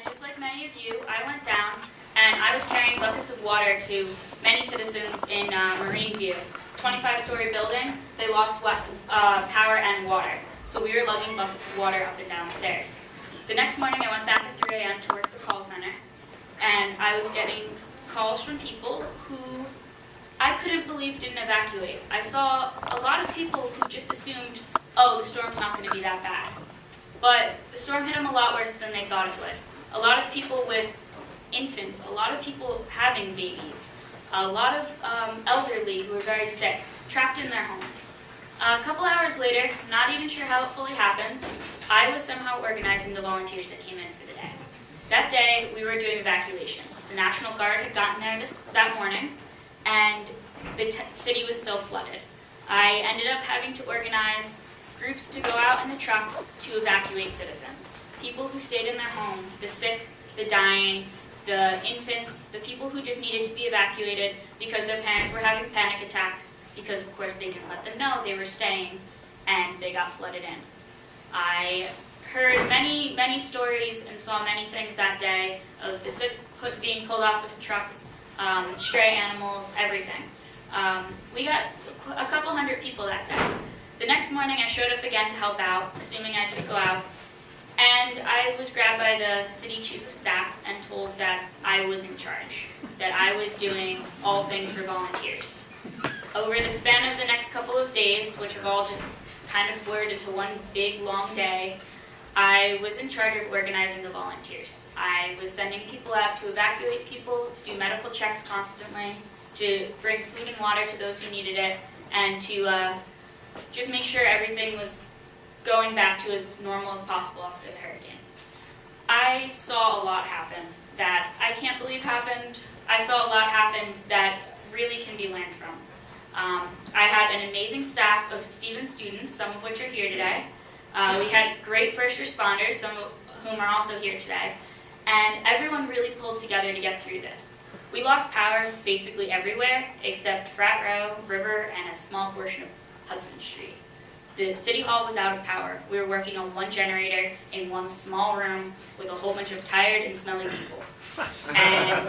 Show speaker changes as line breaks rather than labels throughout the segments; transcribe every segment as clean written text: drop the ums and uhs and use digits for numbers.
Just like many of you, I went down and I was carrying buckets of water to many citizens in Marine View. 25-story building, they lost power and water. So we were lugging buckets of water up and down stairs. The next morning I went back at 3 a.m. to work at the call center, and I was getting calls from people who I couldn't believe didn't evacuate. I saw a lot of people who just assumed, oh, the storm's not going to be that bad. But the storm hit them a lot worse than they thought it would. A lot of people with infants, a lot of people having babies, a lot of elderly who were very sick, trapped in their homes. A couple hours later, not even sure how it fully happened, I was somehow organizing the volunteers that came in for the day. That day, we were doing evacuations. The National Guard had gotten there that morning, and the city was still flooded. I ended up having to organize groups to go out in the trucks to evacuate citizens. People who stayed in their home, the sick, the dying, the infants, the people who just needed to be evacuated because their parents were having panic attacks because, of course, they didn't let them know they were staying and they got flooded in. I heard many, many stories and saw many things that day of the sick being pulled off of trucks, stray animals, everything. We got a couple hundred people that day. The next morning I showed up again to help out, assuming I'd just go out, and I was grabbed by the city chief of staff and told that I was in charge, that I was doing all things for volunteers. Over the span of the next couple of days, which have all just kind of blurred into one big, long day, I was in charge of organizing the volunteers. I was sending people out to evacuate people, to do medical checks constantly, to bring food and water to those who needed it, and to just make sure everything was going back to as normal as possible after the hurricane. I saw a lot happen that I can't believe happened. I saw a lot happen that really can be learned from. I had an amazing staff of Stevens students, some of which are here today. We had great first responders, some of whom are also here today. And everyone really pulled together to get through this. We lost power basically everywhere except Frat Row, River, and a small portion of Hudson Street. The city hall was out of power. We were working on one generator in one small room with a whole bunch of tired and smelly people. And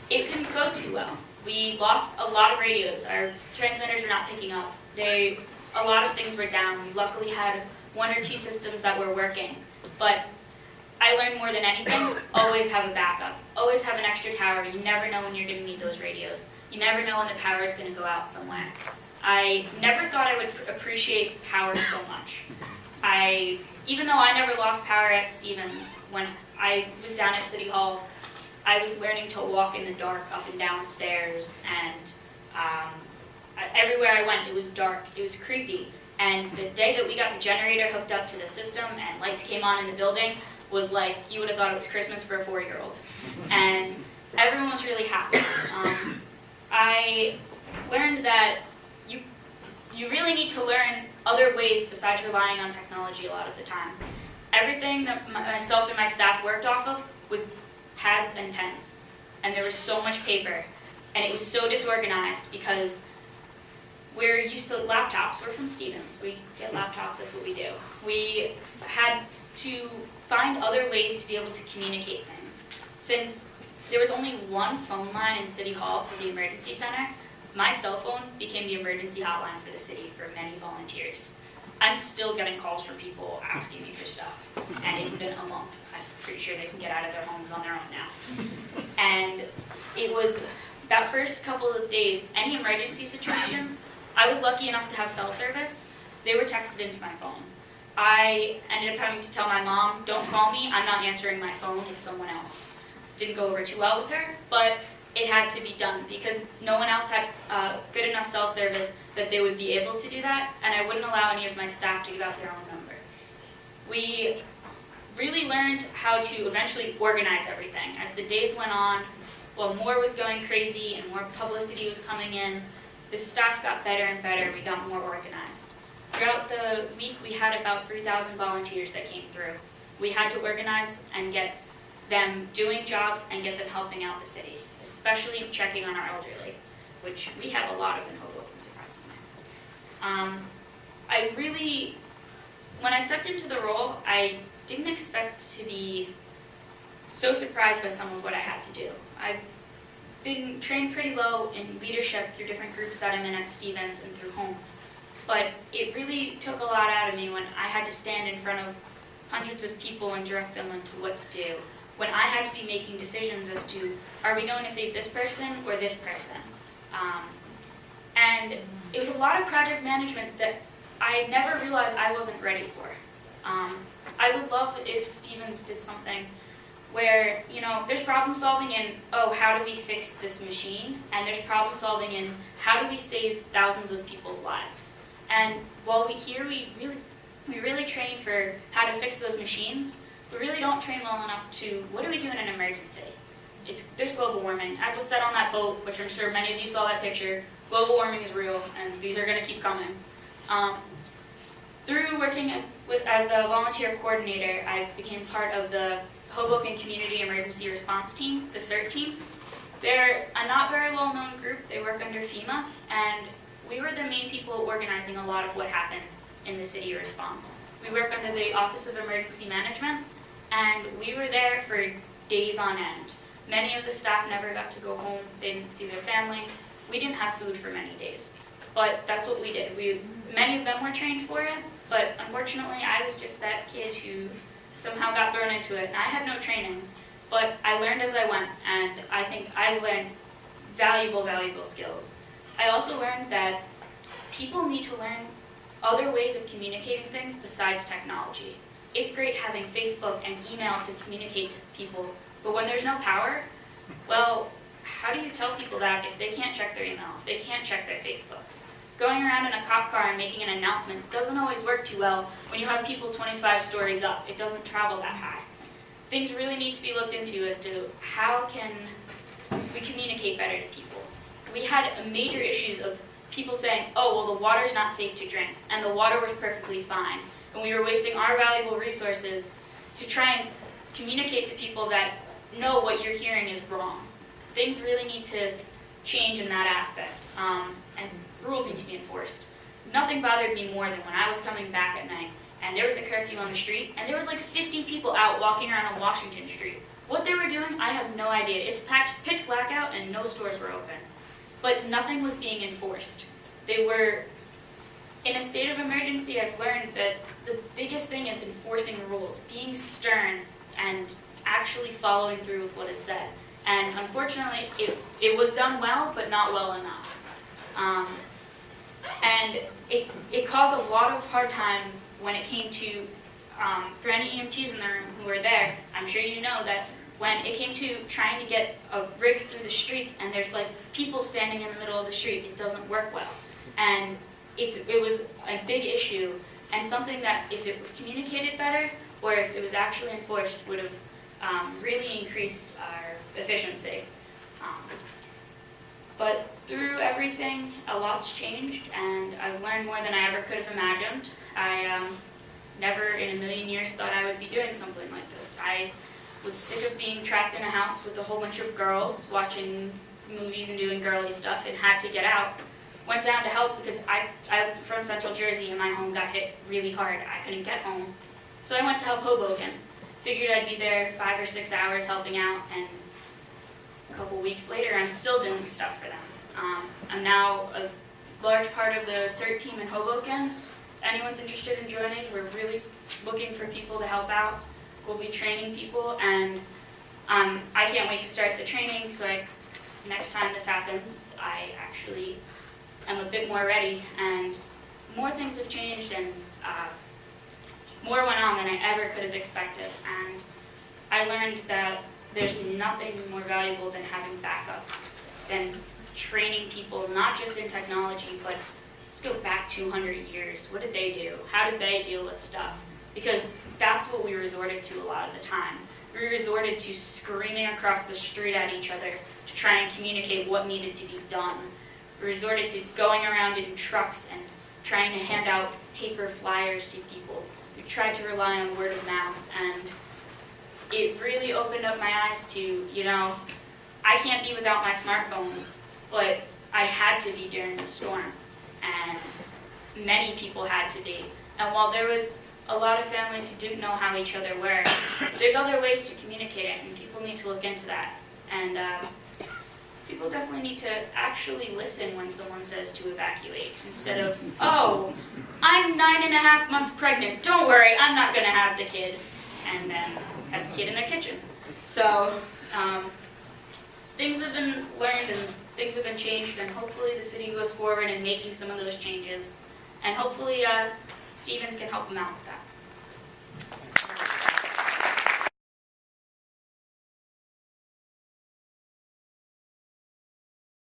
it didn't go too well. We lost a lot of radios. Our transmitters were not picking up. A lot of things were down. We luckily had 1 or 2 systems that were working. But I learned more than anything, always have a backup. Always have an extra tower. You never know when you're going to need those radios. You never know when the power is going to go out somewhere. I never thought I would appreciate power so much. Even though I never lost power at Stevens, when I was down at City Hall, I was learning to walk in the dark up and down stairs, and everywhere I went it was dark, it was creepy. And the day that we got the generator hooked up to the system and lights came on in the building was like, you would have thought it was Christmas for a 4-year-old. And everyone was really happy. I learned that you really need to learn other ways besides relying on technology a lot of the time. Everything that myself and my staff worked off of was pads and pens. And there was so much paper. And it was so disorganized because we're used to laptops. We're from Stevens. We get laptops, that's what we do. We had to find other ways to be able to communicate things. Since there was only one phone line in City Hall for the emergency center, my cell phone became the emergency hotline for the city for many volunteers. I'm still getting calls from people asking me for stuff, and it's been a month. I'm pretty sure they can get out of their homes on their own now. And it was that first couple of days, any emergency situations, I was lucky enough to have cell service. They were texted into my phone. I ended up having to tell my mom, don't call me, I'm not answering my phone, it's someone else. Didn't go over too well with her, but it had to be done because no one else had good enough cell service that they would be able to do that, and I wouldn't allow any of my staff to give out their own number. We really learned how to eventually organize everything. As the days went on, while more was going crazy and more publicity was coming in, the staff got better and better, we got more organized. Throughout the week, we had about 3,000 volunteers that came through. We had to organize and get them doing jobs and get them helping out the city, especially checking on our elderly, which we have a lot of in Hoboken, surprisingly. When I stepped into the role, I didn't expect to be so surprised by some of what I had to do. I've been trained pretty low in leadership through different groups that I'm in at Stevens and through home. But it really took a lot out of me when I had to stand in front of hundreds of people and direct them into what to do. When I had to be making decisions as to, are we going to save this person or this person? And it was a lot of project management that I never realized I wasn't ready for. I would love if Stevens did something where, there's problem solving in, how do we fix this machine? And there's problem solving in, how do we save thousands of people's lives? And while we really train for how to fix those machines, we really don't train well enough to, what do we do in an emergency? There's global warming. As was said on that boat, which I'm sure many of you saw that picture, global warming is real, and these are going to keep coming. Through working as the volunteer coordinator, I became part of the Hoboken Community Emergency Response Team, the CERT team. They're a not very well-known group. They work under FEMA, and we were the main people organizing a lot of what happened in the city response. We work under the Office of Emergency Management, and we were there for days on end. Many of the staff never got to go home. They didn't see their family. We didn't have food for many days, but that's what we did. Many of them were trained for it, but unfortunately I was just that kid who somehow got thrown into it, and I had no training, but I learned as I went, and I think I learned valuable skills. I also learned that people need to learn other ways of communicating things besides technology. It's great having Facebook and email to communicate to people, but when there's no power, well, how do you tell people that if they can't check their email, if they can't check their Facebooks? Going around in a cop car and making an announcement doesn't always work too well when you have people 25 stories up. It doesn't travel that high. Things really need to be looked into as to how can we communicate better to people. We had major issues of people saying, the water's not safe to drink, and the water was perfectly fine. And we were wasting our valuable resources to try and communicate to people that, no, what you're hearing is wrong. Things really need to change in that aspect, and rules need to be enforced. Nothing bothered me more than when I was coming back at night, and there was a curfew on the street, and there was like 50 people out walking around on Washington Street. What they were doing, I have no idea. It's pitch black out, and no stores were open. But nothing was being enforced. They were in a state of emergency. I've learned that the biggest thing is enforcing rules, being stern, and actually following through with what is said. And unfortunately, it was done well, but not well enough. And it caused a lot of hard times when it came to, for any EMTs in the room who were there, I'm sure you know that when it came to trying to get a rig through the streets and there's like people standing in the middle of the street, it doesn't work well. And it was a big issue, and something that if it was communicated better or if it was actually enforced would have really increased our efficiency. But through everything, a lot's changed, and I've learned more than I ever could have imagined. I never in a million years thought I would be doing something like this. I was sick of being trapped in a house with a whole bunch of girls, watching movies and doing girly stuff, and had to get out. Went down to help because I'm from Central Jersey, and my home got hit really hard. I couldn't get home. So I went to help Hoboken. Figured I'd be there 5 or 6 hours helping out, and a couple weeks later, I'm still doing stuff for them. I'm now a large part of the CERT team in Hoboken. If anyone's interested in joining, we're really looking for people to help out. We'll be training people, and I can't wait to start the training, so next time this happens, I actually am a bit more ready, and more things have changed, and more went on than I ever could have expected. And I learned that there's nothing more valuable than having backups, than training people, not just in technology, but let's go back 200 years. What did they do? How did they deal with stuff? Because that's what we resorted to a lot of the time. We resorted to screaming across the street at each other to try and communicate what needed to be done. We resorted to going around in trucks and trying to hand out paper flyers to people. We tried to rely on word of mouth, and it really opened up my eyes to, I can't be without my smartphone, but I had to be during the storm, and many people had to be. And while there was a lot of families who didn't know how each other were. There's other ways to communicate it, and people need to look into that. And people definitely need to actually listen when someone says to evacuate, instead of, oh, I'm 9.5 months pregnant, don't worry, I'm not going to have the kid, and then has a kid in their kitchen. So things have been learned and things have been changed, and hopefully the city goes forward in making some of those changes, and hopefully Stevens can help them out with that.